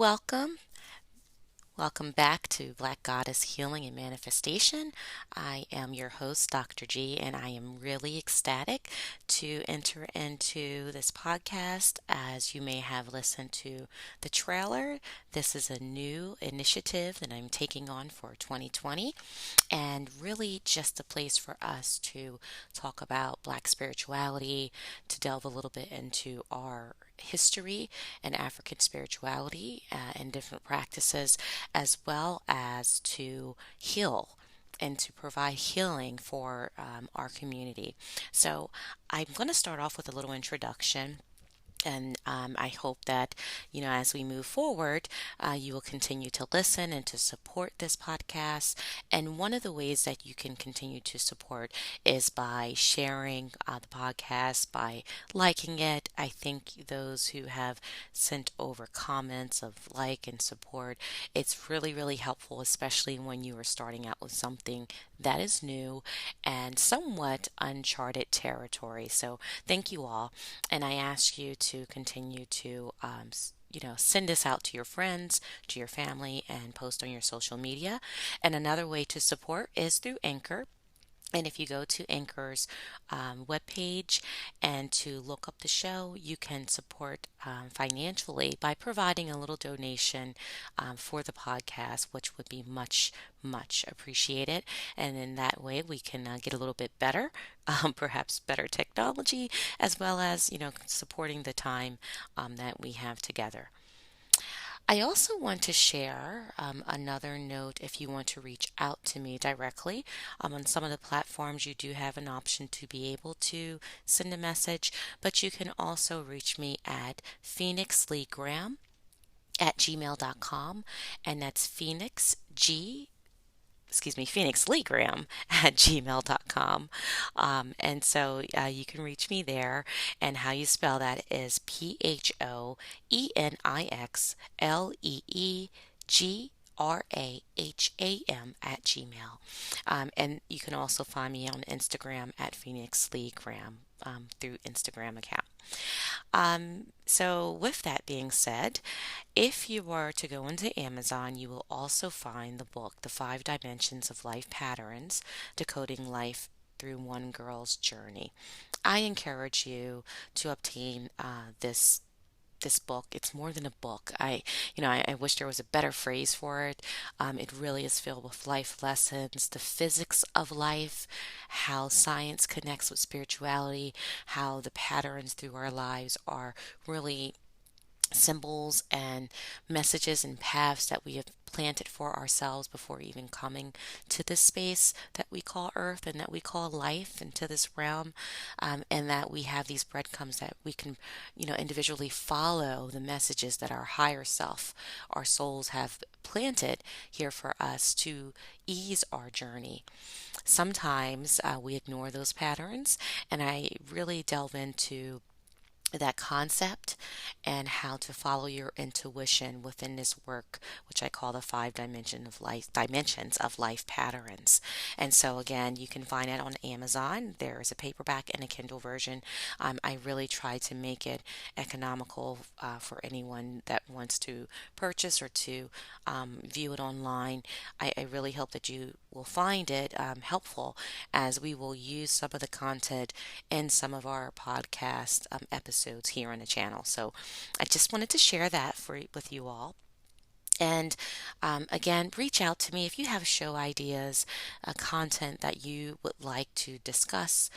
welcome. Welcome back to Black Goddess Healing and Manifestation. I am your host, Dr. G, and I am really ecstatic to enter into this podcast. As you may have listened to the trailer, this is a new initiative that I'm taking on for 2020, and really just a place for us to talk about Black spirituality, to delve a little bit into our history and African spirituality and different practices, as well as to heal and to provide healing for our community. So, I'm going to start off with a little introduction. And I hope that, as we move forward, you will continue to listen and to support this podcast. And one of the ways that you can continue to support is by sharing the podcast, by liking it. I think those who have sent over comments of like and support, it's really, really helpful, especially when you are starting out with something that is new and somewhat uncharted territory. So thank you all. And I ask you to continue to, send this out to your friends, to your family, and post on your social media. And another way to support is through Anchor. And if you go to Anchor's webpage and to look up the show, you can support financially by providing a little donation for the podcast, which would be much, much appreciated. And in that way, we can get a little bit better, perhaps better technology, as well as, supporting the time that we have together. I also want to share another note if you want to reach out to me directly. On some of the platforms, you do have an option to be able to send a message, but you can also reach me at phoenixleegraham@gmail.com, and that's Phoenix Lee Graham at gmail.com. And so you can reach me there. And how you spell that is PhoenixLeeGraham at Gmail. And you can also find me on Instagram at Phoenix Lee Graham through Instagram account. So, with that being said, if you were to go into Amazon, you will also find the book, The Five Dimensions of Life Patterns Decoding Life Through One Girl's Journey. I encourage you to obtain this book. It's more than a book. I wish there was a better phrase for it. It really is filled with life lessons, the physics of life, how science connects with spirituality, how the patterns through our lives are really symbols and messages and paths that we have planted for ourselves before even coming to this space that we call earth and that we call life, into this realm, and that we have these breadcrumbs that we can individually follow the messages that our higher self, our souls, have planted here for us to ease our journey. Sometimes we ignore those patterns, and I really delve into that concept and how to follow your intuition within this work, which I call the five dimensions of life patterns. And so again, you can find it on Amazon. There's a paperback and a Kindle version. I really try to make it economical for anyone that wants to purchase or to view it online. I really hope that you will find it helpful, as we will use some of the content in some of our podcast episodes here on the channel. So I just wanted to share that with you all. And again, reach out to me if you have show ideas, content that you would like to discuss,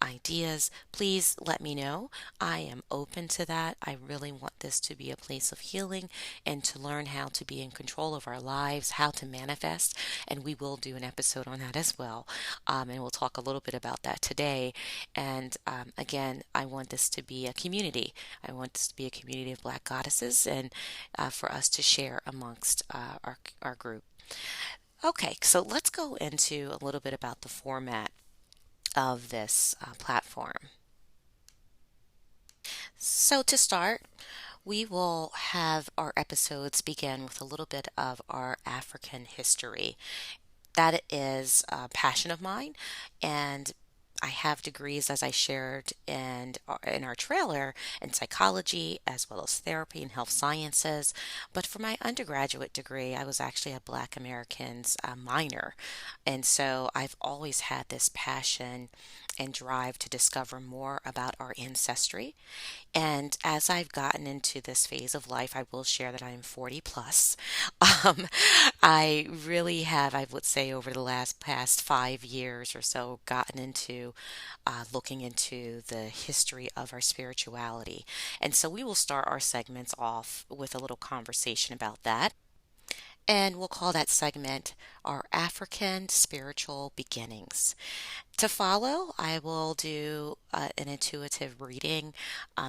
ideas. Please let me know. I am open to that. I really want this to be a place of healing and to learn how to be in control of our lives, how to manifest. And we will do an episode on that as well. And we'll talk a little bit about that today. And again, I want this to be a community. I want this to be a community of Black goddesses, and for us to share amongst our group. Okay, so let's go into a little bit about the format of this platform. So, to start, we will have our episodes begin with a little bit of our African history. That is a passion of mine, and I have degrees, as I shared in our trailer, in psychology as well as therapy and health sciences. But for my undergraduate degree, I was actually a Black Americans minor. And so I've always had this passion and drive to discover more about our ancestry. And as I've gotten into this phase of life, I will share that I am 40 plus. Um, I really have, I would say, over the last past 5 years or so, gotten into looking into the history of our spirituality. And so we will start our segments off with a little conversation about that. And we'll call that segment our African Spiritual Beginnings. To follow, I will do an intuitive reading.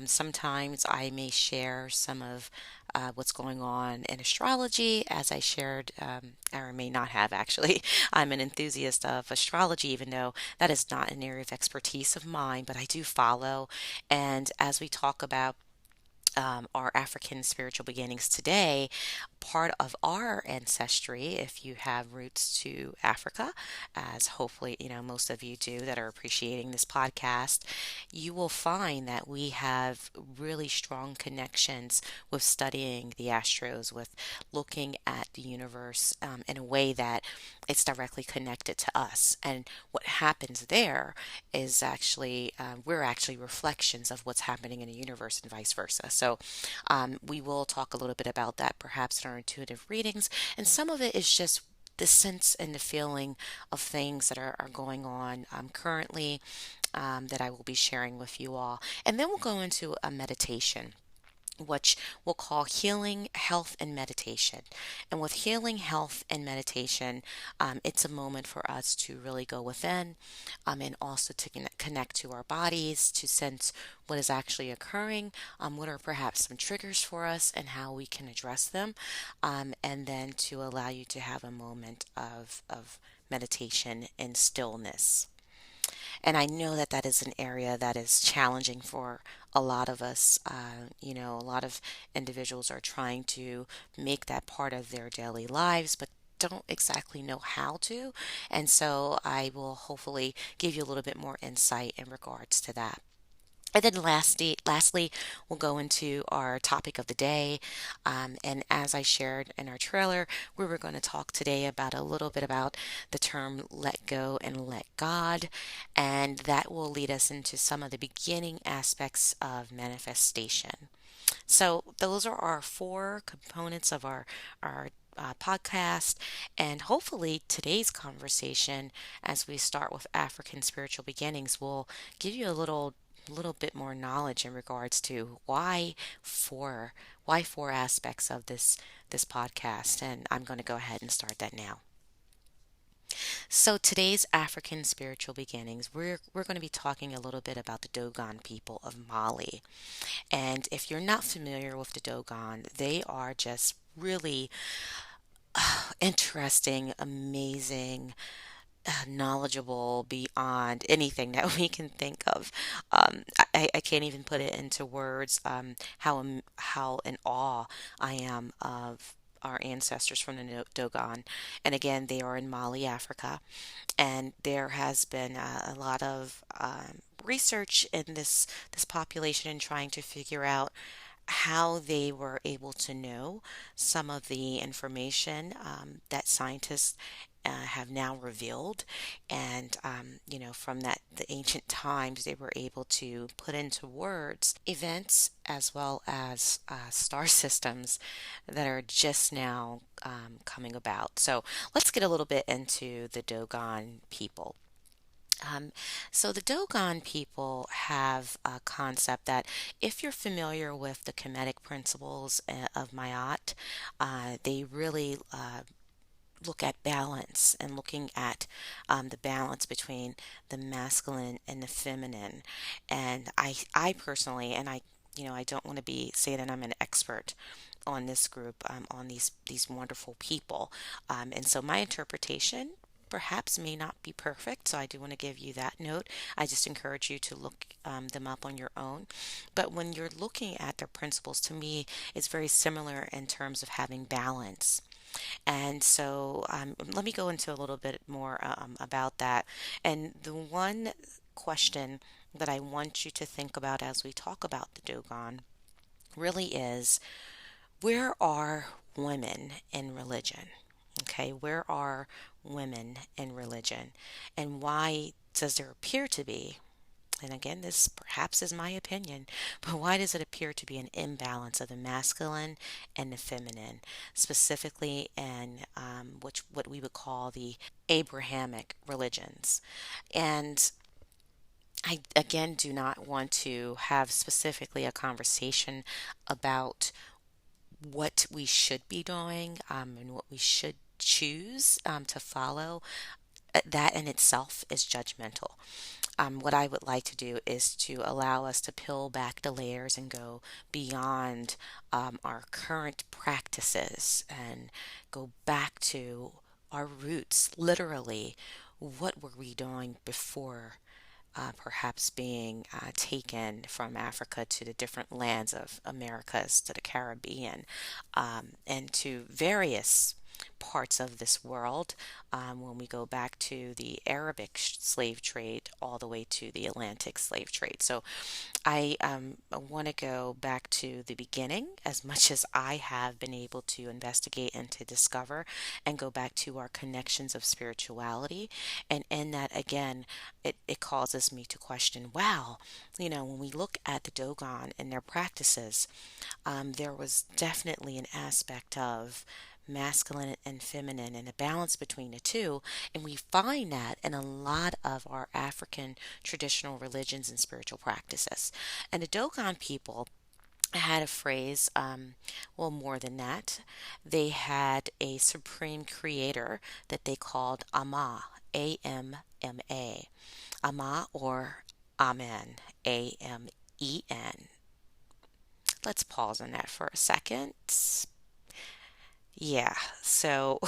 Sometimes I may share some of what's going on in astrology, as I shared, or may not have actually. I'm an enthusiast of astrology, even though that is not an area of expertise of mine, but I do follow. And as we talk about our African spiritual beginnings today, part of our ancestry, if you have roots to Africa, as hopefully most of you do that are appreciating this podcast, you will find that we have really strong connections with studying the astros, with looking at the universe in a way that it's directly connected to us. And what happens there is actually we're actually reflections of what's happening in the universe and vice versa. So we will talk a little bit about that perhaps in our intuitive readings, and some of it is just the sense and the feeling of things that are going on currently that I will be sharing with you all. And then we'll go into a meditation, which we'll call healing, health, and meditation. And with healing, health, and meditation, it's a moment for us to really go within and also to connect to our bodies, to sense what is actually occurring, what are perhaps some triggers for us, and how we can address them, and then to allow you to have a moment of meditation and stillness. And I know that that is an area that is challenging for a lot of us. A lot of individuals are trying to make that part of their daily lives, but don't exactly know how to. And so I will hopefully give you a little bit more insight in regards to that. And then lastly, we'll go into our topic of the day. And as I shared in our trailer, we were going to talk today about a little bit about the term let go and let God. And that will lead us into some of the beginning aspects of manifestation. So those are our four components of our podcast, and hopefully today's conversation, as we start with African spiritual beginnings, will give you a little bit more knowledge in regards to why four aspects of this podcast. And I'm going to go ahead and start that now. So today's African spiritual beginnings, we're going to be talking a little bit about the Dogon people of Mali. And if you're not familiar with the Dogon, they are just really interesting, amazing, knowledgeable beyond anything that we can think of. I can't even put it into words how in awe I am of our ancestors from the Dogon. And again, they are in Mali, Africa. And there has been a lot of research in this population and trying to figure out how they were able to know some of the information that scientists have now revealed. And, from the ancient times, they were able to put into words events as well as star systems that are just now coming about. So let's get a little bit into the Dogon people. Um, so the Dogon people have a concept that if you're familiar with the Kemetic principles of Mayat, they really look at balance and looking at the balance between the masculine and the feminine. And I personally, and I don't want to be say that I'm an expert on this group, on these wonderful people. And so my interpretation perhaps may not be perfect. So I do want to give you that note. I just encourage you to look them up on your own. But when you're looking at their principles, to me, it's very similar in terms of having balance. And so let me go into a little bit more about that. And the one question that I want you to think about as we talk about the Dogon really is, where are women in religion? Okay, where are women in religion? And why does there appear to be, and again, this perhaps is my opinion, but why does it appear to be an imbalance of the masculine and the feminine, specifically in which what we would call the Abrahamic religions? And I again do not want to have specifically a conversation about what we should be doing, and what we should choose to follow. That in itself is judgmental. What I would like to do is to allow us to peel back the layers and go beyond our current practices and go back to our roots. Literally, what were we doing before perhaps being taken from Africa to the different lands of Americas, to the Caribbean, and to various parts of this world, when we go back to the Arabic slave trade all the way to the Atlantic slave trade. So I want to go back to the beginning as much as I have been able to investigate and to discover, and go back to our connections of spirituality. And in that, again, it causes me to question, wow, when we look at the Dogon and their practices, there was definitely an aspect of masculine and feminine and a balance between the two. And we find that in a lot of our African traditional religions and spiritual practices. And the Dogon people had a phrase, well, more than that. They had a supreme creator that they called Ama, Amma, Ama or Amen, Amen. Let's pause on that for a second. Yeah, so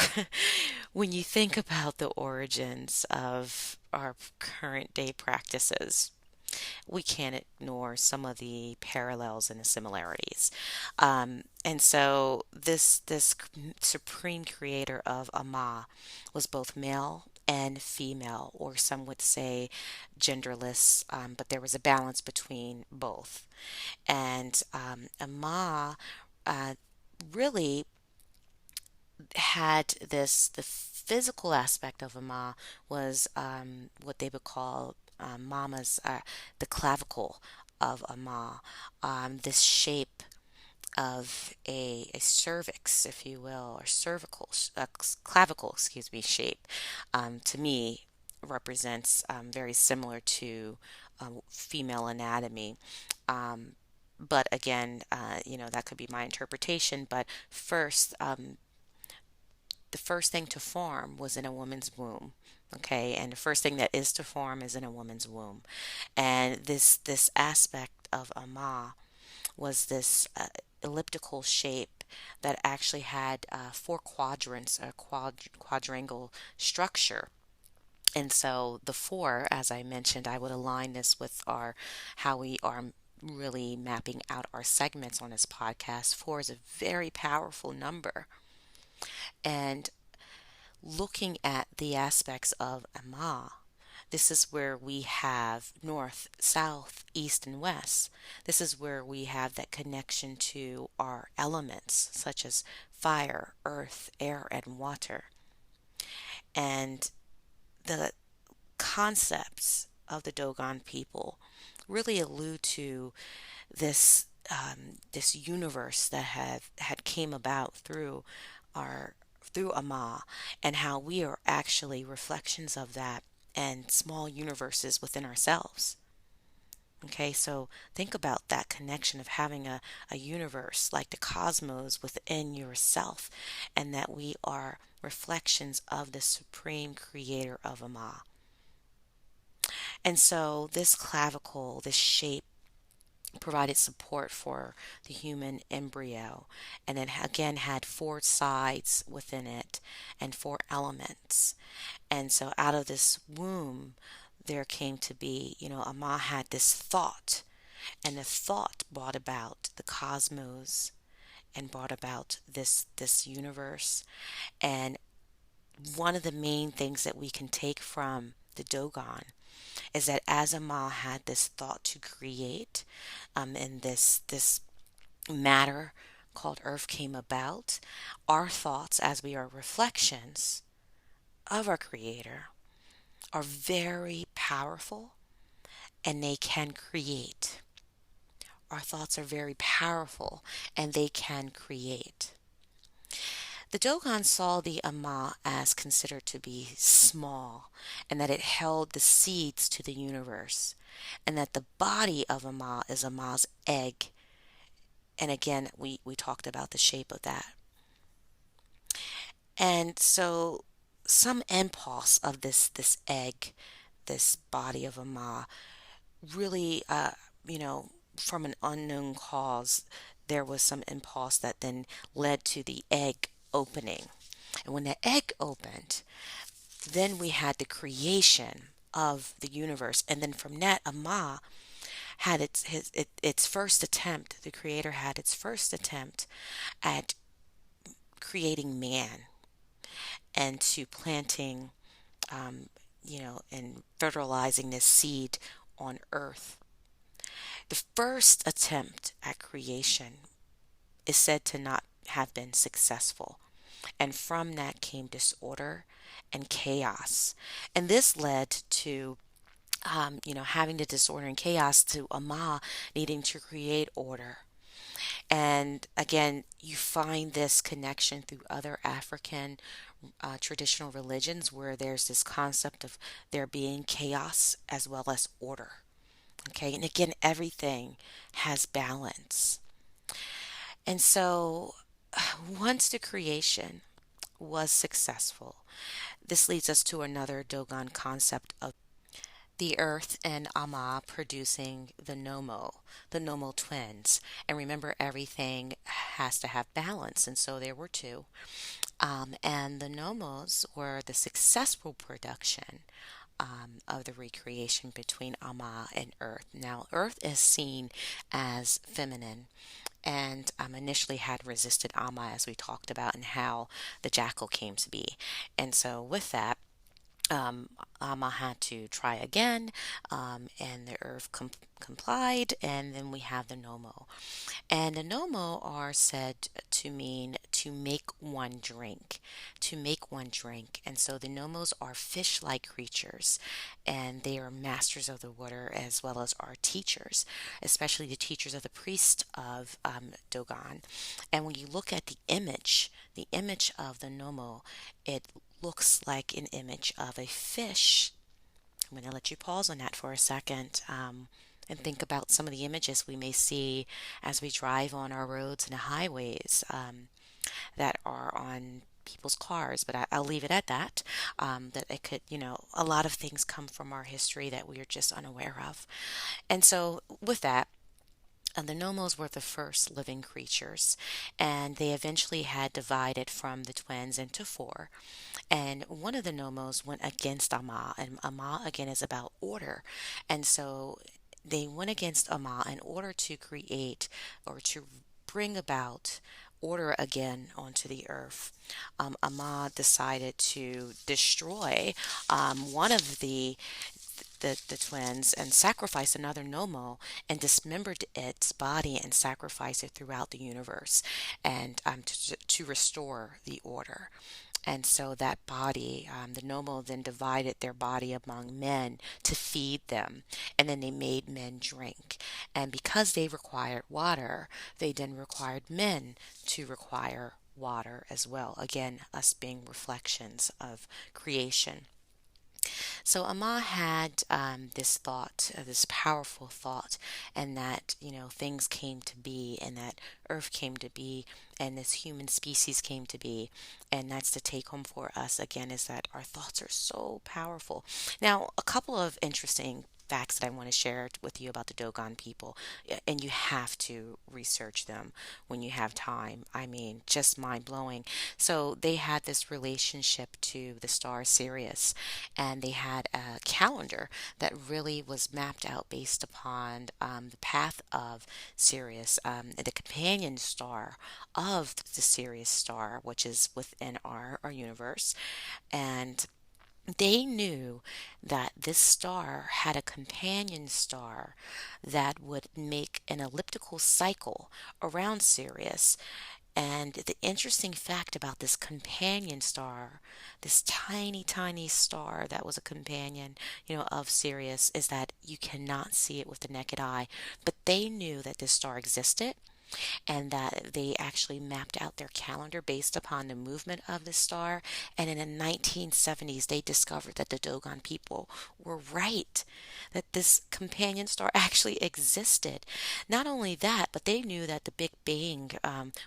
when you think about the origins of our current day practices, we can't ignore some of the parallels and the similarities. And so this supreme creator of Ama was both male and female, or some would say genderless, but there was a balance between both. And Ama uh, really had the physical aspect of Ama was what they would call Mama's, the clavicle of Ama, this shape of a cervix, if you will, or cervical, clavicle, excuse me, shape, to me represents very similar to female anatomy. Um, but again, that could be my interpretation. But first, the first thing to form was in a woman's womb. Okay, and the first thing that is to form is in a woman's womb. And this aspect of Ama was this elliptical shape that actually had four quadrants, a quadrangle structure. And so the four, as I mentioned, I would align this with our how we are really mapping out our segments on this podcast. Four is a very powerful number. And looking at the aspects of Ama, this is where we have north, south, east, and west. This is where we have that connection to our elements, such as fire, earth, air, and water. And the concepts of the Dogon people really allude to this universe that had came about through Ama, and how we are actually reflections of that and small universes within ourselves. Okay, so think about that connection of having a universe like the cosmos within yourself, and that we are reflections of the supreme creator of Ama. And so this clavicle, this shape, provided support for the human embryo, and then again had four sides within it and four elements. And so out of this womb, there came to be, Ama had this thought, and the thought brought about the cosmos and brought about this universe. And one of the main things that we can take from the Dogon is that as Ama had this thought to create, and this matter called Earth came about, our thoughts, as we are reflections of our Creator, are very powerful and they can create. Our thoughts are very powerful and they can create. The Dogon saw the Ama as considered to be small, and that it held the seeds to the universe, and that the body of Ama is Ama's egg. And again, we talked about the shape of that. And so some impulse of this egg, this body of Ama, really, you know, from an unknown cause, there was some impulse that then led to the egg opening. And when the egg opened, then we had the creation of the universe. And then from that, Ama had its first attempt, the creator had its first attempt at creating man and to planting, and fertilizing this seed on earth. The first attempt at creation is said to not have been successful. And from that came disorder and chaos. And this led to, having the disorder and chaos, to Ama needing to create order. And again, you find this connection through other African traditional religions where there's this concept of there being chaos as well as order. Okay, and again, everything has balance. And so, once the creation was successful, this leads us to another Dogon concept of the earth and Ama producing the Nomo twins. And remember, everything has to have balance, and so there were two. And the Nomos were the successful production of the recreation between Ama and Earth. Now, Earth is seen as feminine and initially had resisted Ama, as we talked about, and how the jackal came to be. And so, with that, Ama had to try again, and the earth complied, and then we have the Nomo. And the Nomo are said to mean to make one drink, to make one drink. And so the Nomos are fish like creatures, and they are masters of the water as well as our teachers, especially the teachers of the priest of Dogon. And when you look at the image of the Nomo, it looks like an image of a fish. I'm going to let you pause on that for a second, and think about some of the images we may see as we drive on our roads and the highways, that are on people's cars. But I'll leave it at that. That it could, a lot of things come from our history that we are just unaware of. And so, with that, the Nomos were the first living creatures, and they eventually had divided from the twins into four. And one of the Nomos went against Ama, and Ama again is about order. And so they went against Ama in order to create or to bring about order again onto the earth. Ama decided to destroy one of the twins and sacrifice another Nomo and dismembered its body and sacrifice it throughout the universe, and to restore the order. And so that body, the Nomo then divided their body among men to feed them. And then they made men drink. And because they required water, they then required men to require water as well. Again, us being reflections of creation. So Amma had this thought, this powerful thought, and that, things came to be, and that Earth came to be, and this human species came to be. And that's the take home for us again, is that our thoughts are so powerful. Now, a couple of interesting facts that I want to share with you about the Dogon people, and you have to research them when you have time. I mean, just mind blowing. So they had this relationship to the star Sirius, and they had a calendar that really was mapped out based upon the path of Sirius, the companion star of the Sirius star, which is within our universe. And They knew that this star had a companion star that would make an elliptical cycle around Sirius. And the interesting fact about this companion star, this tiny, tiny star that was a companion, of Sirius, is that you cannot see it with the naked eye. But they knew that this star existed and that they actually mapped out their calendar based upon the movement of the star. And in the 1970s, they discovered that the Dogon people were right, that this companion star actually existed. Not only that, but they knew that the Big Bang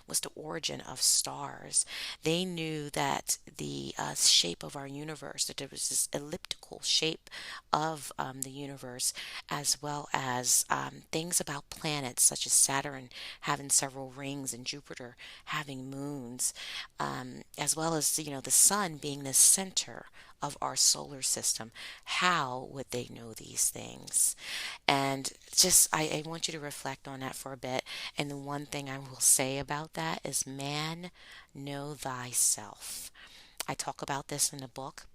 was the origin of stars. They knew that the shape of our universe, that there was this elliptical shape of the universe, as well as things about planets such as Saturn having several rings and Jupiter having moons, as well as the sun being the center of our solar system. How would they know these things? And just I want you to reflect on that for a bit. And the one thing I will say about that is, man, know thyself. I talk about this in the book,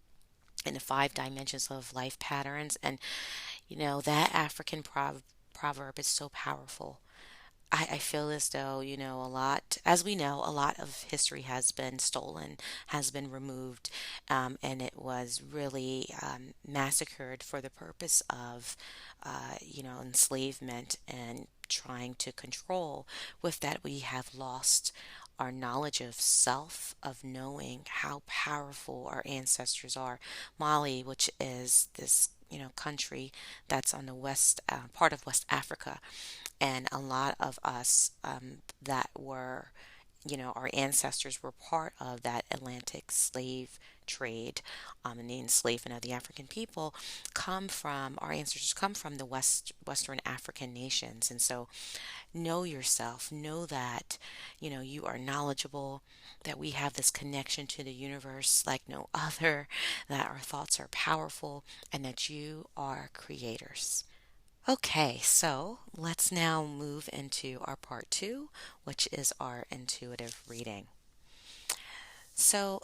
in the five dimensions of life patterns, and that African proverb is so powerful. I feel as though, a lot, as we know, a lot of history has been stolen, has been removed, and it was really massacred for the purpose of, enslavement and trying to control. With that, we have lost our knowledge of self, of knowing how powerful our ancestors are. Mali, which is this, country that's on the west part of West Africa, and a lot of us that were, our ancestors were part of that Atlantic slave trade, and the enslavement of the African people, our ancestors come from the Western African nations. And so know yourself, know that, you are knowledgeable, that we have this connection to the universe like no other, that our thoughts are powerful, and that you are creators. Okay, so let's now move into our part two, which is our intuitive reading. So,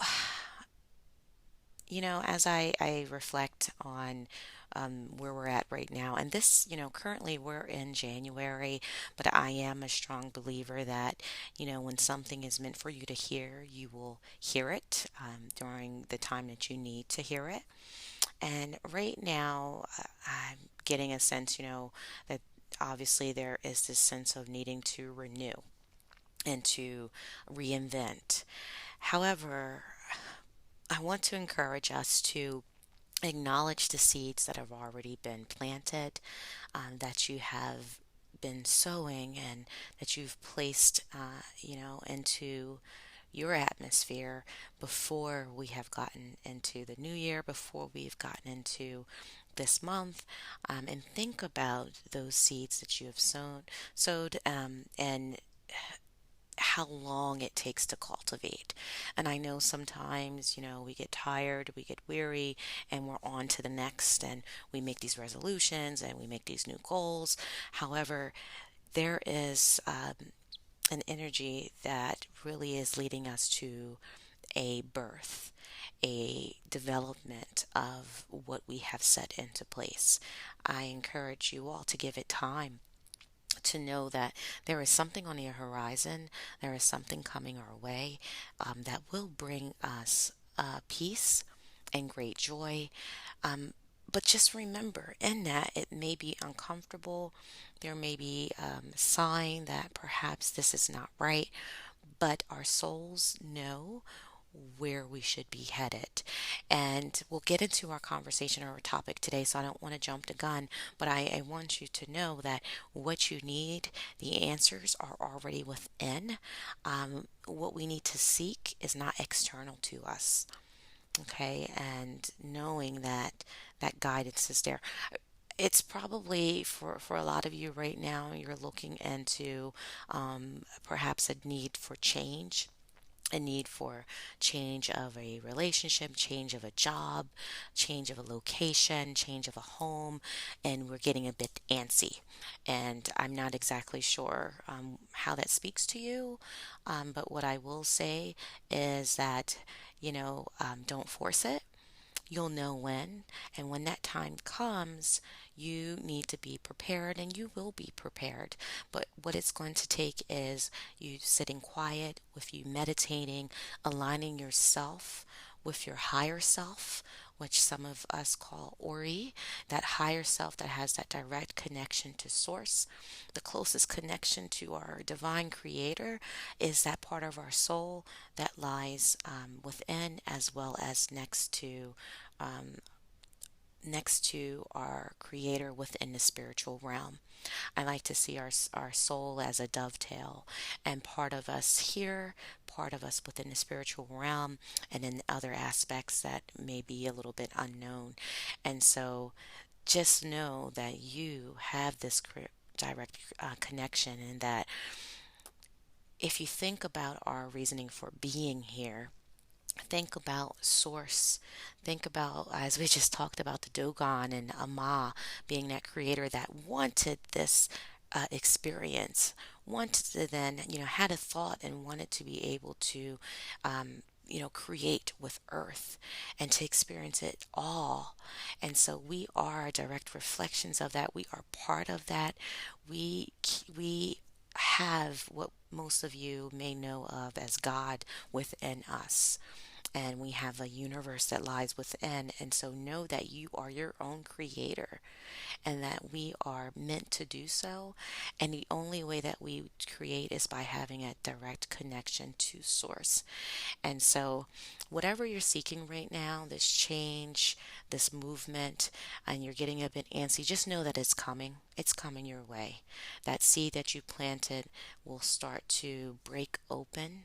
as I reflect on where we're at right now, and this, currently we're in January, but I am a strong believer that, when something is meant for you to hear, you will hear it during the time that you need to hear it. And right now, I'm getting a sense, that obviously there is this sense of needing to renew and to reinvent. However, I want to encourage us to acknowledge the seeds that have already been planted, that you have been sowing, and that you've placed, into your atmosphere before we have gotten into the new year, before we've gotten into this month, and think about those seeds that you have sowed, and how long it takes to cultivate. And I know sometimes, we get tired, we get weary, and we're on to the next, and we make these resolutions and we make these new goals. However, there is an energy that really is leading us to a birth, a development of what we have set into place. I encourage you all to give it time, to know that there is something on the horizon, there is something coming our way, that will bring us peace and great joy. Um, but just remember, in that, it may be uncomfortable. There may be a sign that perhaps this is not right, but our souls know where we should be headed. And we'll get into our conversation or our topic today, so I don't want to jump the gun, but I want you to know that what you need, the answers are already within. What we need to seek is not external to us. Okay, and knowing that that guidance is there. It's probably for a lot of you right now, you're looking into perhaps a need for change, a need for change of a relationship, change of a job, change of a location, change of a home, and we're getting a bit antsy. And I'm not exactly sure how that speaks to you, but what I will say is that, don't force it. You'll know when, and when that time comes, you need to be prepared, and you will be prepared. But what it's going to take is you sitting quiet, with you meditating, aligning yourself with your higher self, which some of us call Ori, that higher self that has that direct connection to source. The closest connection to our divine creator is that part of our soul that lies within, as well as um, next to our creator within the spiritual realm. I like to see our soul as a dovetail, and part of us here, part of us within the spiritual realm, and in other aspects that may be a little bit unknown. And so just know that you have this direct connection, and that if you think about our reasoning for being here, think about source. Think about, as we just talked about, the Dogon and Ama being that creator that wanted this experience, wanted to then, had a thought and wanted to be able to, create with Earth and to experience it all. And so we are direct reflections of that. We are part of that. We have what most of you may know of as God within us, and we have a universe that lies within. And so know that you are your own creator, and that we are meant to do so. And the only way that we create is by having a direct connection to source. And so, whatever you're seeking right now, this change, this movement, and you're getting a bit antsy, just know that it's coming. It's coming your way. That seed that you planted will start to break open,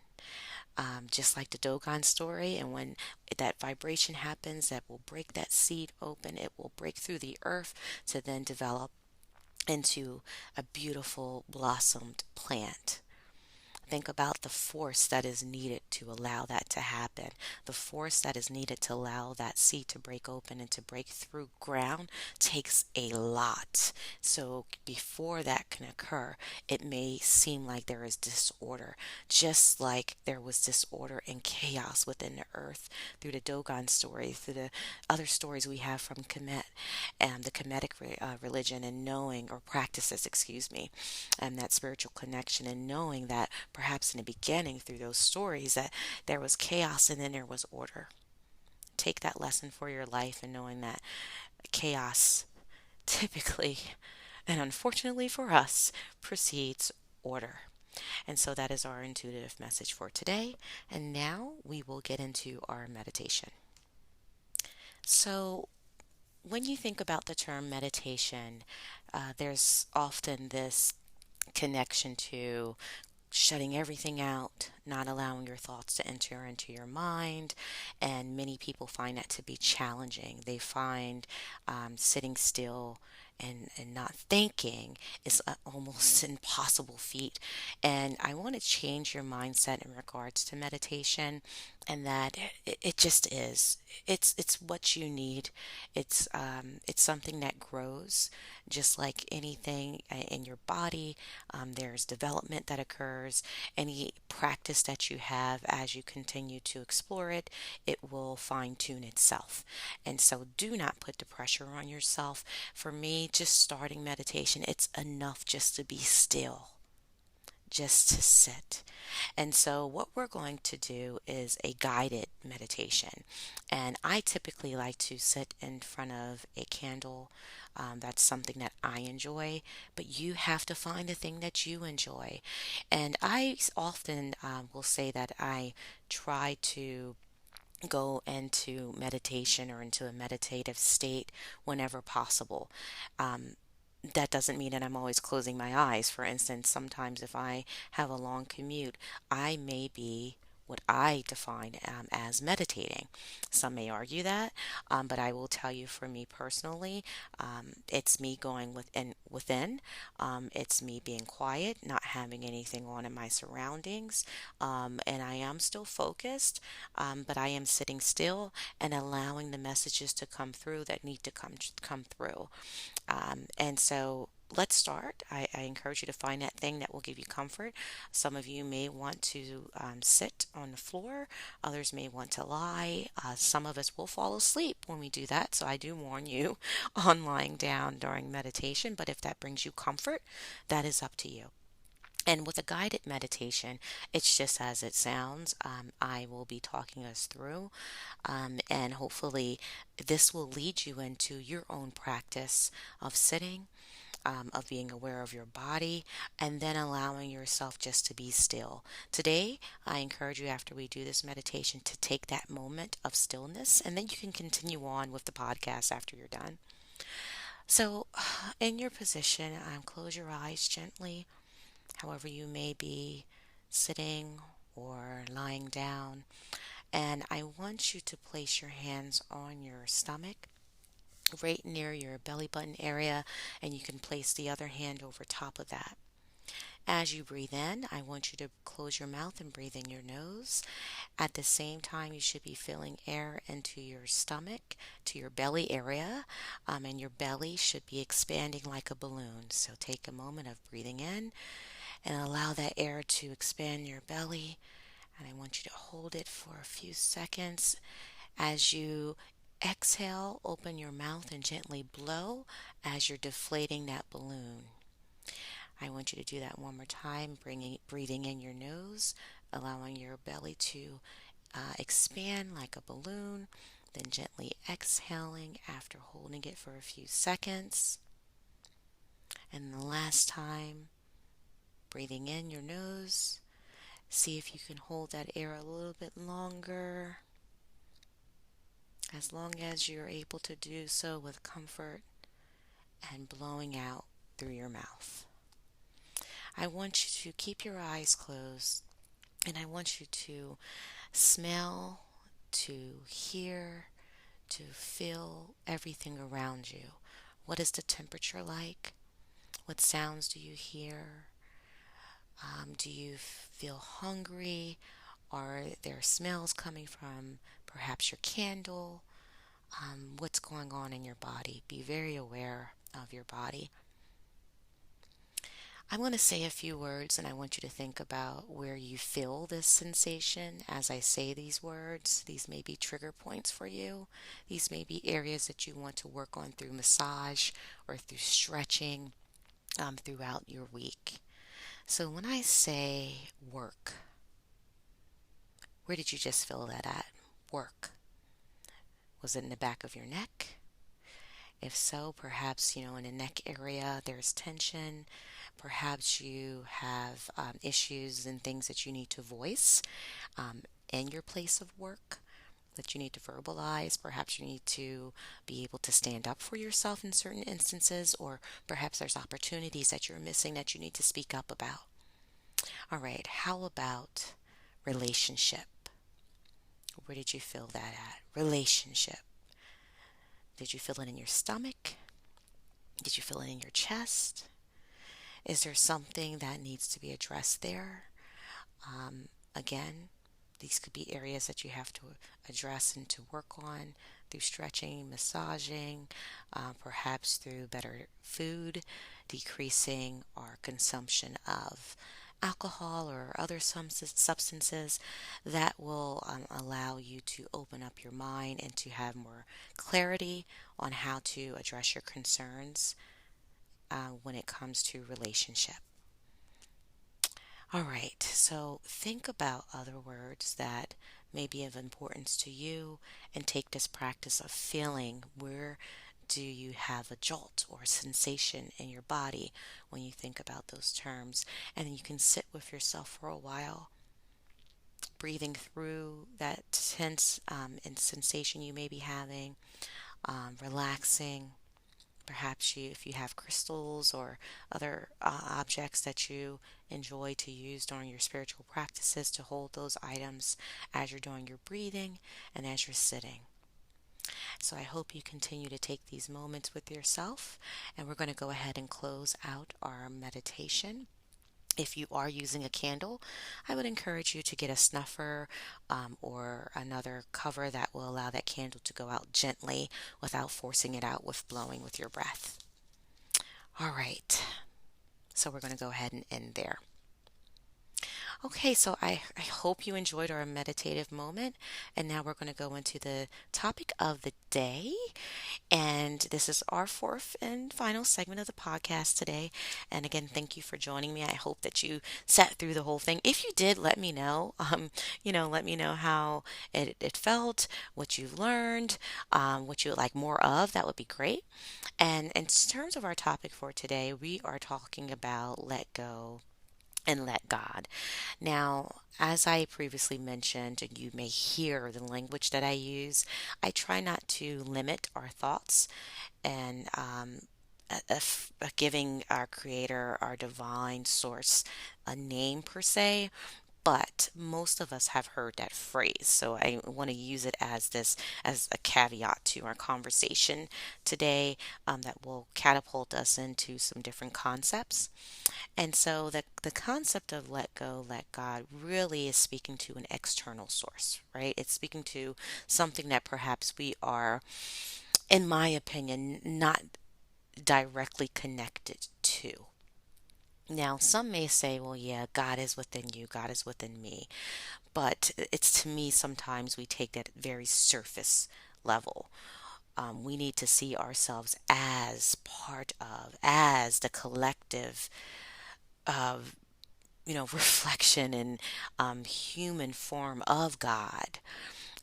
just like the Dogon story. And when that vibration happens, that will break that seed open. It will break through the earth to then develop into a beautiful blossomed plant. Think about the force that is needed to allow that to happen. The force that is needed to allow that seed to break open and to break through ground takes a lot. So before that can occur, it may seem like there is disorder, just like there was disorder and chaos within the earth through the Dogon story, through the other stories we have from Kemet and the Kemetic religion, and knowing, or practices, excuse me, and that spiritual connection, and knowing that perhaps in the beginning through those stories that there was chaos and then there was order. Take that lesson for your life, and knowing that chaos typically, and unfortunately for us, precedes order. And so that is our intuitive message for today. And now we will get into our meditation. So, when you think about the term meditation, there's often this connection to shutting everything out, not allowing your thoughts to enter into your mind. And many people find that to be challenging. They find sitting still and not thinking is a almost impossible feat. And I want to change your mindset in regards to meditation, and that it just is. It's what you need. It's something that grows, just like anything in your body. There's development that occurs. Any practice that you have, as you continue to explore it, it will fine tune itself. And so do not put the pressure on yourself. For me, just starting meditation, it's enough just to be still, just to sit. And so, what we're going to do is a guided meditation. And I typically like to sit in front of a candle. That's something that I enjoy, but you have to find the thing that you enjoy. And I often will say that I try to go into meditation or into a meditative state whenever possible. Um, that doesn't mean that I'm always closing my eyes. For instance, sometimes if I have a long commute, I may be what I define as meditating. Some may argue that, but I will tell you, for me personally, it's me going within. It's me being quiet, not having anything on in my surroundings, and I am still focused, but I am sitting still and allowing the messages to come through that need to come through. And so, let's start. I encourage you to find that thing that will give you comfort. Some of you may want to sit on the floor, others may want to lie. Some of us will fall asleep when we do that, so I do warn you on lying down during meditation. But if that brings you comfort, that is up to you. And with a guided meditation, it's just as it sounds. I will be talking us through, and hopefully, this will lead you into your own practice of sitting, of being aware of your body, and then allowing yourself just to be still. Today, I encourage you after we do this meditation to take that moment of stillness, and then you can continue on with the podcast after you're done. So, in your position, close your eyes gently, however you may be sitting or lying down, and I want you to place your hands on your stomach right near your belly button area, and you can place the other hand over top of that. As you breathe in, I want you to close your mouth and breathe in your nose. At the same time, you should be filling air into your stomach, to your belly area, and your belly should be expanding like a balloon. So take a moment of breathing in and allow that air to expand your belly. And I want you to hold it for a few seconds. As you exhale, open your mouth and gently blow as you're deflating that balloon. I want you to do that one more time, breathing in your nose, allowing your belly to expand like a balloon, then gently exhaling after holding it for a few seconds. And the last time, breathing in your nose, see if you can hold that air a little bit longer, as long as you're able to do so with comfort, and blowing out through your mouth. I want you to keep your eyes closed, and I want you to smell, to hear, to feel everything around you. What is the temperature like? What sounds do you hear? Do you feel hungry? Are there smells coming from perhaps your candle? What's going on in your body? Be very aware of your body. I'm going to say a few words, and I want you to think about where you feel this sensation as I say these words. These may be trigger points for you. These may be areas that you want to work on through massage or through stretching throughout your week. So when I say work, where did you just feel that at? Work. Was it in the back of your neck? If so, perhaps, in the neck area there's tension. Perhaps you have issues and things that you need to voice in your place of work, that you need to verbalize. Perhaps you need to be able to stand up for yourself in certain instances, or perhaps there's opportunities that you're missing that you need to speak up about. All right, how about relationship? Where did you feel that at? Relationship. Did you feel it in your stomach? Did you feel it in your chest? Is there something that needs to be addressed there? Again, these could be areas that you have to address and to work on through stretching, massaging, perhaps through better food, decreasing our consumption of alcohol or other substances that will allow you to open up your mind and to have more clarity on how to address your concerns when it comes to relationship. All right, so think about other words that may be of importance to you and take this practice of feeling. Where do you have a jolt or sensation in your body when you think about those terms? And then you can sit with yourself for a while, breathing through that tense and sensation you may be having, relaxing. Perhaps if you have crystals or other objects that you enjoy to use during your spiritual practices, to hold those items as you're doing your breathing and as you're sitting. So I hope you continue to take these moments with yourself, and we're going to go ahead and close out our meditation. If you are using a candle, I would encourage you to get a snuffer or another cover that will allow that candle to go out gently without forcing it out with blowing with your breath. All right. So we're going to go ahead and end there. Okay, so I hope you enjoyed our meditative moment. And now we're going to go into the topic of the day. And this is our fourth and final segment of the podcast today. And again, thank you for joining me. I hope that you sat through the whole thing. If you did, let me know. Let me know how it felt, what you learned, what you would like more of. That would be great. And in terms of our topic for today, we are talking about let go and let God. Now, as I previously mentioned, and you may hear the language that I use, I try not to limit our thoughts and giving our Creator, our divine source, a name per se. But most of us have heard that phrase, so I want to use it as this as a caveat to our conversation today, that will catapult us into some different concepts. And so the concept of let go, let God really is speaking to an external source, right? It's speaking to something that perhaps we are, in my opinion, not directly connected to. Now, some may say, well, yeah, God is within you, God is within me. But it's to me, sometimes we take that very surface level. We need to see ourselves as part of, as the collective of reflection and human form of God.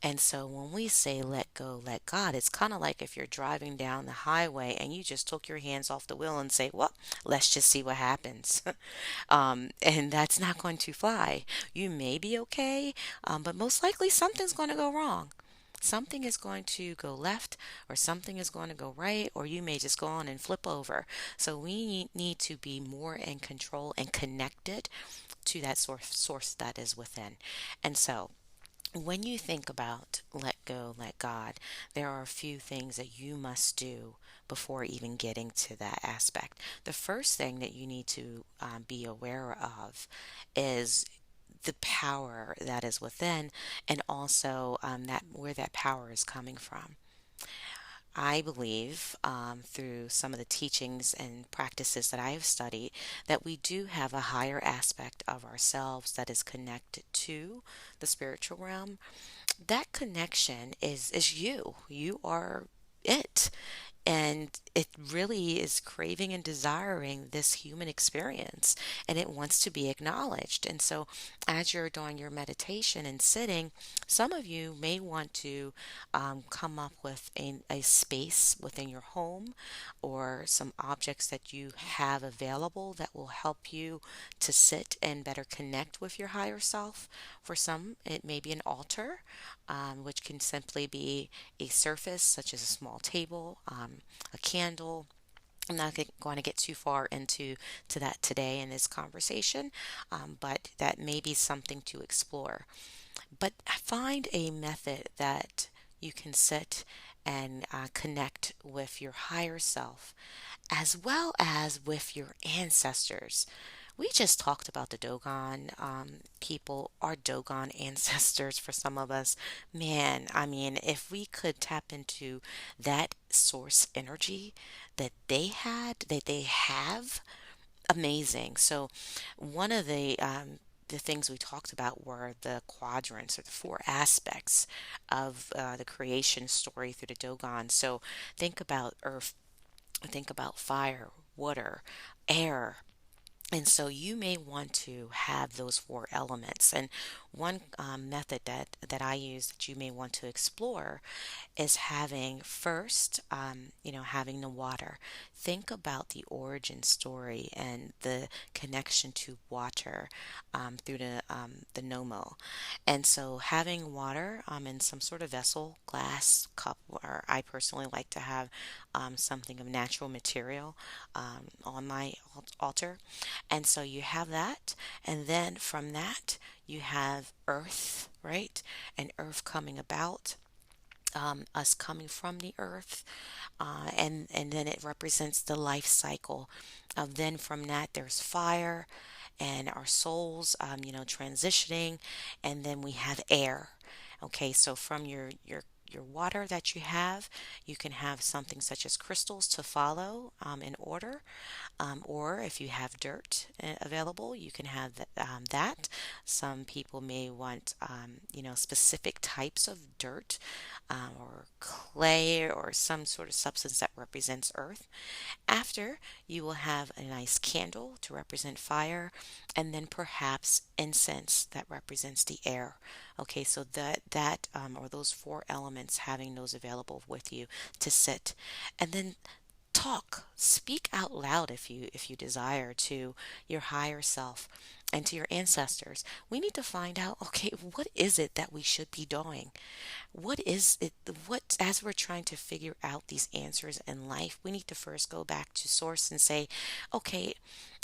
And so when we say let go, let God, it's kind of like if you're driving down the highway and you just took your hands off the wheel and say, well, let's just see what happens. And that's not going to fly. You may be okay, but most likely something's going to go wrong. Something is going to go left, or something is going to go right, or you may just go on and flip over. So we need to be more in control and connected to that source that is within. And so when you think about let go, let God, there are a few things that you must do before even getting to that aspect. The first thing that you need to be aware of is the power that is within, and also that where that power is coming from. I believe, through some of the teachings and practices that I have studied, that we do have a higher aspect of ourselves that is connected to the spiritual realm. That connection is you. You are it. And it really is craving and desiring this human experience, and it wants to be acknowledged. And so, as you're doing your meditation and sitting, some of you may want to come up with a space within your home or some objects that you have available that will help you to sit and better connect with your higher self. For some, it may be an altar, which can simply be a surface such as a small table, a candle. I'm not going to get too far into that today in this conversation, but that may be something to explore. But find a method that you can sit and connect with your higher self as well as with your ancestors. We just talked about the Dogon people, our Dogon ancestors for some of us. Man, I mean, if we could tap into that source energy that they had, that they have, amazing. So, one of the things we talked about were the quadrants or the four aspects of the creation story through the Dogon. So, think about earth, think about fire, water, air, and so you may want to have those four elements. And one method that I use that you may want to explore is having first, having the water. Think about the origin story and the connection to water through the Nomo. And so having water in some sort of vessel, glass, cup, or I personally like to have something of natural material on my altar. And so you have that. And then from that, you have earth, right? And earth coming about, us coming from the earth, and then it represents the life cycle. Then from that, there's fire and our souls, transitioning, and then we have air. Okay, so from your water that you have. You can have something such as crystals to follow in order, or if you have dirt available, you can have that. Some people may want, specific types of dirt, or clay or some sort of substance that represents earth. After, you will have a nice candle to represent fire, and then perhaps incense that represents the air. Okay, so or those four elements, having those available with you to sit, and then speak out loud if you desire, to your higher self and to your ancestors. We need to find out, okay, what is it that we should be doing? What is it, what, as we're trying to figure out these answers in life, we need to first go back to source and say, okay,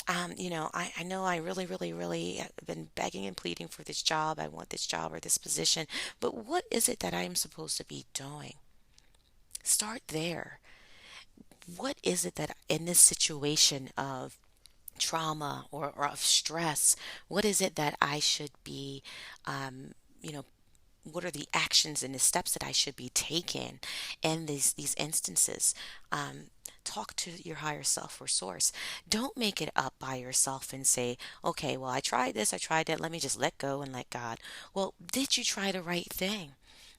I know I really, really, really have been begging and pleading for this job. I want this job or this position, but what is it that I am supposed to be doing? Start there. What is it that in this situation of trauma, or of stress, what is it that I should be, um, you know, what are the actions and the steps that I should be taking in these instances? Um, Talk to your higher self or source. Don't make it up by yourself and say, okay, well, I tried this, I tried that, let me just let go and let God. Well, did you try the right thing?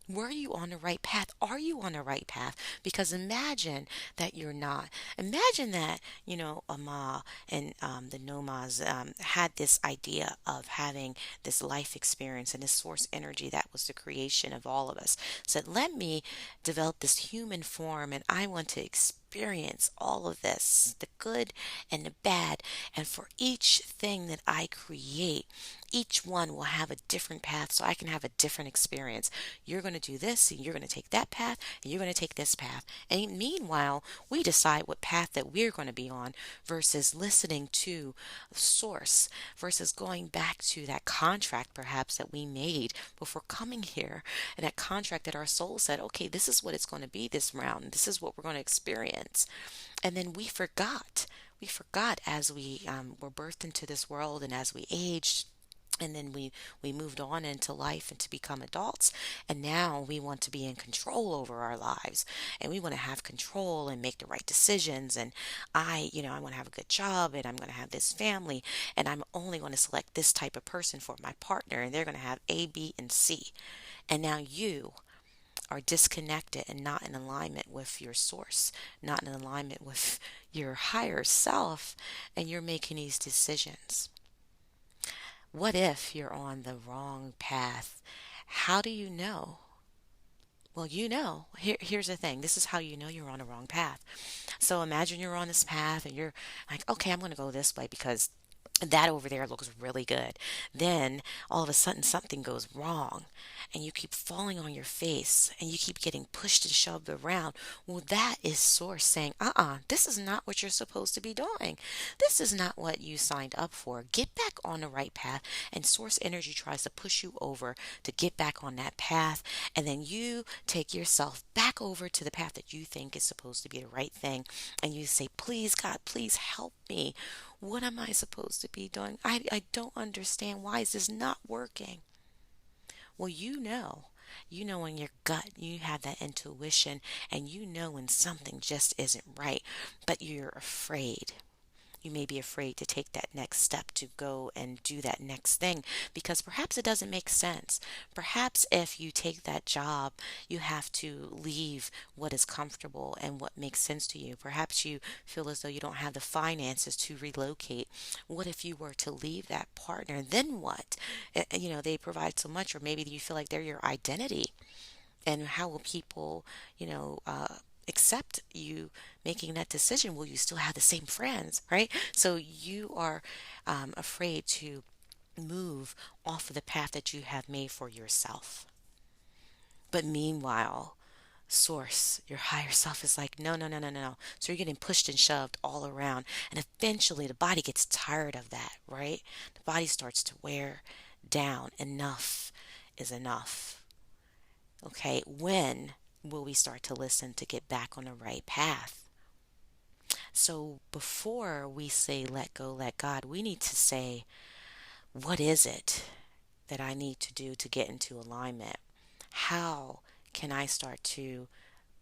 Were you on the right path? Are you on the right path? Because imagine that you're not. Imagine that, Ama and the Nomas had this idea of having this life experience and this source energy that was the creation of all of us. Said, let me develop this human form, and I want to experience all of this, the good and the bad. And for each thing that I create, each one will have a different path so I can have a different experience. You're going to do this, and you're going to take that path, and you're going to take this path. And meanwhile, we decide what path that we're going to be on, versus listening to source, versus going back to that contract perhaps that we made before coming here, and that contract that our soul said, okay, this is what it's going to be this round. This is what we're going to experience. And then we forgot. We forgot as we were birthed into this world, and as we aged, and then we moved on into life and to become adults, and now we want to be in control over our lives, and we want to have control and make the right decisions. And I want to have a good job, and I'm going to have this family, and I'm only going to select this type of person for my partner, and they're going to have A, B, and C. And now you are disconnected and not in alignment with your source, not in alignment with your higher self, and you're making these decisions. What if you're on the wrong path? How do you know? Well, here's the thing. This is how you know you're on the wrong path. So imagine you're on this path and you're like, okay, I'm going to go this way because that over there looks really good. Then all of a sudden something goes wrong, and you keep falling on your face, and you keep getting pushed and shoved around. Well, that is source saying, this is not what you're supposed to be doing. This is not what you signed up for. Get back on the right path. And source energy tries to push you over to get back on that path, and then you take yourself back over to the path that you think is supposed to be the right thing, and you say, please God, please help me. What am I supposed to be doing? I don't understand. Why is this not working? Well, you know in your gut, you have that intuition, and you know when something just isn't right, but you're afraid. You may be afraid to take that next step, to go and do that next thing, because perhaps it doesn't make sense. Perhaps if you take that job, you have to leave what is comfortable and what makes sense to you. Perhaps you feel as though you don't have the finances to relocate. What if you were to leave that partner? Then what? They provide so much, or maybe you feel like they're your identity. And how will people, accept you making that decision? Will you still have the same friends, right? So you are afraid to move off of the path that you have made for yourself. But meanwhile, source, your higher self, is like, no, no, no, no, no, no. So you're getting pushed and shoved all around. And eventually the body gets tired of that, right? The body starts to wear down. Enough is enough. Okay, when will we start to listen to get back on the right path? So before we say let go, let God, we need to say, what is it that I need to do to get into alignment? How can I start to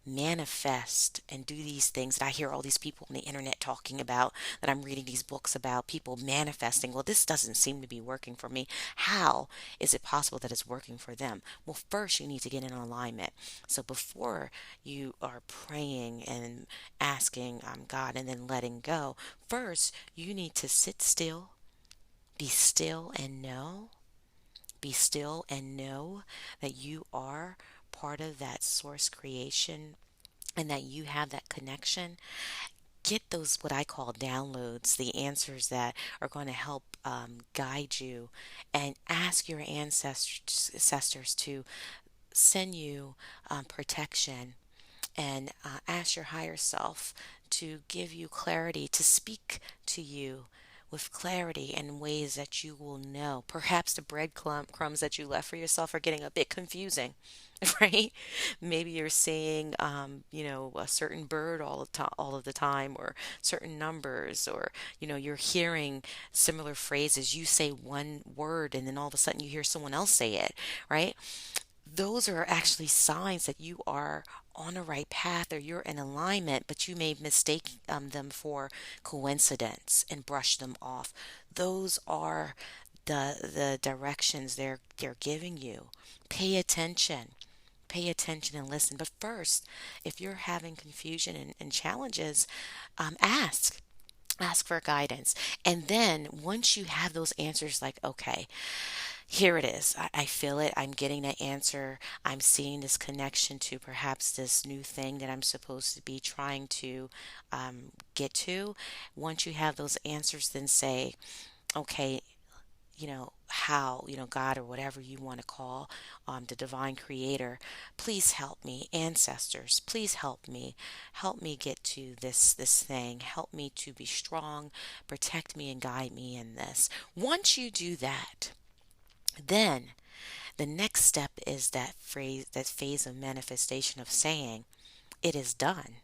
manifest and do these things that I hear all these people on the internet talking about, that I'm reading these books about people manifesting? Well, this doesn't seem to be working for me. How is it possible that it's working for them? Well, first you need to get in alignment. So before you are praying and asking God and then letting go, first you need to sit still, be still and know. Be still and know that you are part of that source creation and that you have that connection. Get those, what I call downloads, the answers that are going to help guide you, and ask your ancestors to send you protection, and ask your higher self to give you clarity, to speak to you with clarity in ways that you will know. Perhaps the breadcrumbs that you left for yourself are getting a bit confusing, right? Maybe you're seeing, a certain bird all of the time, or certain numbers, or you're hearing similar phrases. You say one word, and then all of a sudden you hear someone else say it, right? Those are actually signs that you are on the right path, or you're in alignment, but you may mistake them for coincidence and brush them off. Those are the directions they're giving you. Pay attention. Pay attention and listen. But first, if you're having confusion and challenges, ask. Ask for guidance. And then once you have those answers, like, okay, here it is. I feel it. I'm getting that answer. I'm seeing this connection to perhaps this new thing that I'm supposed to be trying to get to. Once you have those answers, then say, okay, how, God, or whatever you want to call the divine creator, please help me. Ancestors, please help me get to this thing. Help me to be strong, protect me, and guide me in this. Once you do that, then the next step is that phase of manifestation of saying, it is done,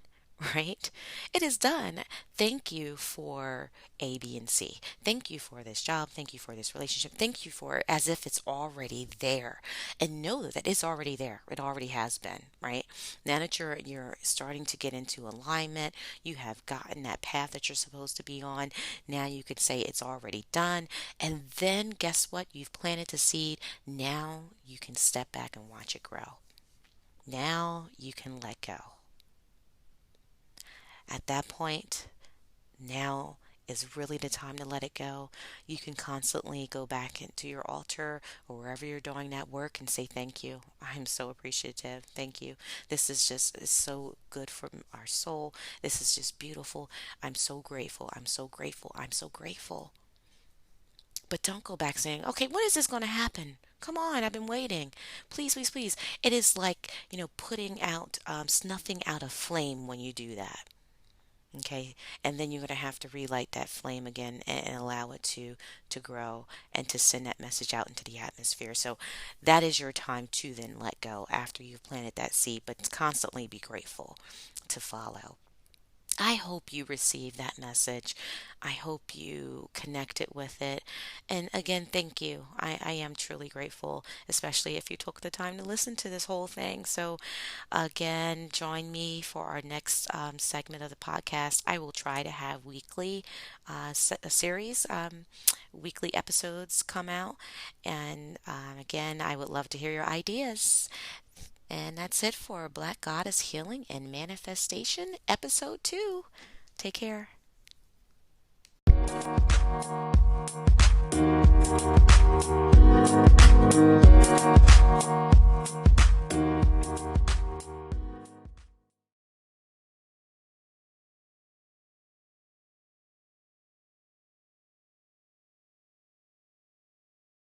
right? It is done. Thank you for A, B, and C. Thank you for this job. Thank you for this relationship. Thank you for it, as if it's already there. And know that it's already there. It already has been, right? Now that you're starting to get into alignment, you have gotten that path that you're supposed to be on. Now you could say it's already done. And then guess what? You've planted the seed. Now you can step back and watch it grow. Now you can let go. At that point, now is really the time to let it go. You can constantly go back into your altar or wherever you're doing that work and say, thank you. I'm so appreciative. Thank you. This is just is so good for our soul. This is just beautiful. I'm so grateful. I'm so grateful. I'm so grateful. But don't go back saying, okay, when is this going to happen? Come on, I've been waiting. Please, please, please. It is like, putting out, snuffing out a flame when you do that. Okay, and then you're going to have to relight that flame again, and allow it to grow and to send that message out into the atmosphere. So that is your time to then let go after you've planted that seed, but constantly be grateful to follow. I hope you receive that message. I hope you connected with it. And again, thank you. I am truly grateful, especially if you took the time to listen to this whole thing. So, again, join me for our next segment of the podcast. I will try to have weekly a series, weekly episodes come out. And again, I would love to hear your ideas. And that's it for Black Goddess Healing and Manifestation, Episode 2. Take care.